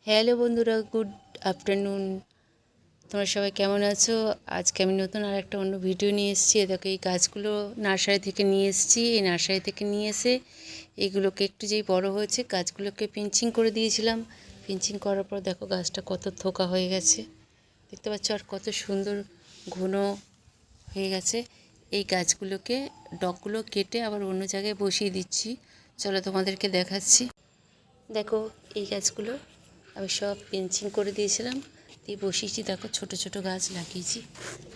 Hello বন্ধুরা, good afternoon. তোমরা সবাই কেমন আছো? আজকে আমি নতুন আর একটা অন্য ভিডিও নিয়ে এসেছি। দেখো, এই গাছগুলো নার্সারি থেকে নিয়ে এসেছি। এই নার্সারি থেকে নিয়ে এসে এগুলোকে একটু যেই বড় হয়েছে, গাছগুলোকে পিঞ্চিং করে দিয়েছিলাম। পিঞ্চিং করার পর দেখো গাছটা কত থোকা হয়ে গেছে, দেখতে পাচ্ছ, আর কত সুন্দর ঘন হয়ে গেছে। এই গাছগুলোকে ডগগুলো কেটে আবার অন্য জায়গায় বসিয়ে দিচ্ছি। চলো তোমাদেরকে দেখাচ্ছি। দেখো, এই গাছগুলো আমি সব পেন্সিং করে দিয়েছিলাম, দিয়ে বসিয়েছি। দেখো, ছোট ছোট গাছ লাগিয়েছি।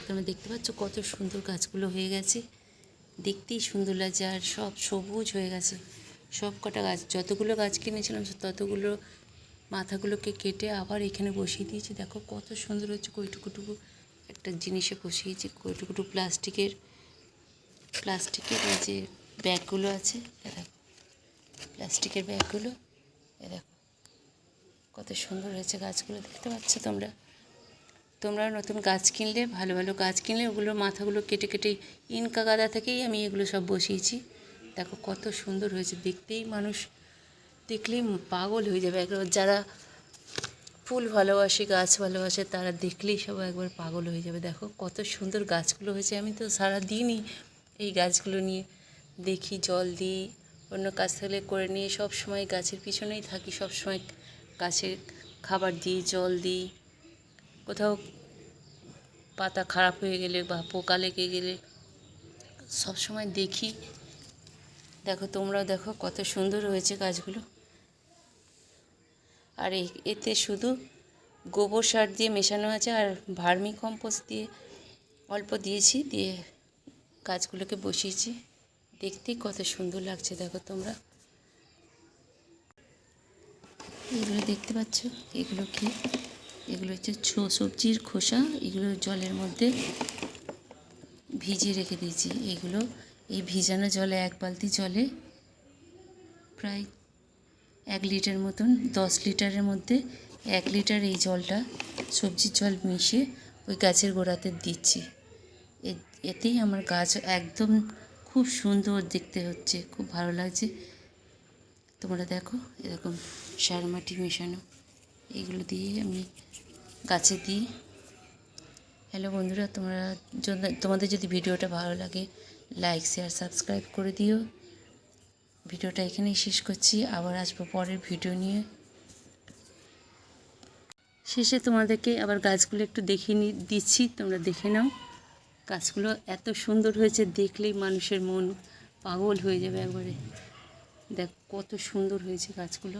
তোমরা দেখতে পাচ্ছ কত সুন্দর গাছগুলো হয়ে গেছে, দেখতেই সুন্দর লাগছে, আর সব সবুজ হয়ে গেছে। সব কটা গাছ, যতগুলো গাছ কিনেছিলাম ততগুলো মাথাগুলোকে কেটে আবার এখানে বসিয়ে দিয়েছি। দেখো কত সুন্দর হচ্ছে। কইটুকুটুকু একটা জিনিসে বসিয়েছি, কইটুকুটু প্লাস্টিকের এই যে ব্যাগগুলো আছে, দেখো প্লাস্টিকের ব্যাগগুলো, দেখো কত সুন্দর হয়েছে গাছগুলো, দেখতে পাচ্ছ তোমরা নতুন গাছ কিনলে, ভালো ভালো গাছ কিনলে ওগুলোর মাথাগুলো কেটে কেটে ইনকা গাদা থেকেই আমি এগুলো সব বসিয়েছি। দেখো কত সুন্দর হয়েছে, দেখতেই মানুষ দেখলেই পাগল হয়ে যাবে। একবার যারা ফুল ভালোবাসে, গাছ ভালোবাসে, তারা দেখলেই সবাই একবার পাগল হয়ে যাবে। দেখো কত সুন্দর গাছগুলো হয়েছে। আমি তো সারাদিনই এই গাছগুলো নিয়ে দেখি, জল দিই, অন্য কাজ থাকলে করে নিয়ে সব সময় গাছের পিছনেই থাকি। সব সময় গাছের খাবার দিই, জল দিই। কোথাও পাতা খারাপ হয়ে গেলে বা পোকা লেগে গেলে সব সময় দেখি। দেখো, তোমরাও দেখো কত সুন্দর হয়েছে গাছগুলো। আর এতে শুধু গোবর সার দিয়ে মেশানো আছে, আর ভার্মি কম্পোস্ট দিয়ে অল্প দিয়েছি, দিয়ে গাছগুলোকে বসিয়েছি। দেখতেই কত সুন্দর লাগছে। দেখো তোমরা এগুলো দেখতে পাচ্ছ, এগুলো কি? এগুলো হচ্ছে সবজির খোসা। এগুলো জলের মধ্যে ভিজিয়ে রেখে দিয়েছি। এগুলো এই ভিজানো জলে, 1 বালতি জলে প্রায় 1 লিটার মতন, 10 লিটারের মধ্যে 1 লিটার এই জলটা সবজির জল মিশিয়ে ওই গাছের গোড়াতে দিচ্ছি। এতেই আমার গাছ একদম খুব সুন্দর দেখতে হচ্ছে, খুব ভালো লাগছে। তোমরা দেখো, এরকম সার মাটি মেশানো এগুলো দিয়ে আমি গাছে দিই। হ্যালো বন্ধুরা, তোমাদের যদি ভিডিওটা ভালো লাগে, লাইক, শেয়ার, সাবস্ক্রাইব করে দিও। ভিডিওটা এখানেই শেষ করছি, আবার আসবো পরের ভিডিও নিয়ে। শেষে তোমাদেরকে আবার গাছগুলো একটু দেখিয়ে দিচ্ছি, তোমরা দেখে নাও। গাছগুলো এত সুন্দর হয়েছে, দেখলেই মানুষের মন পাগল হয়ে যাবে একবারে। দেখ কত সুন্দর হয়েছে গাছগুলো।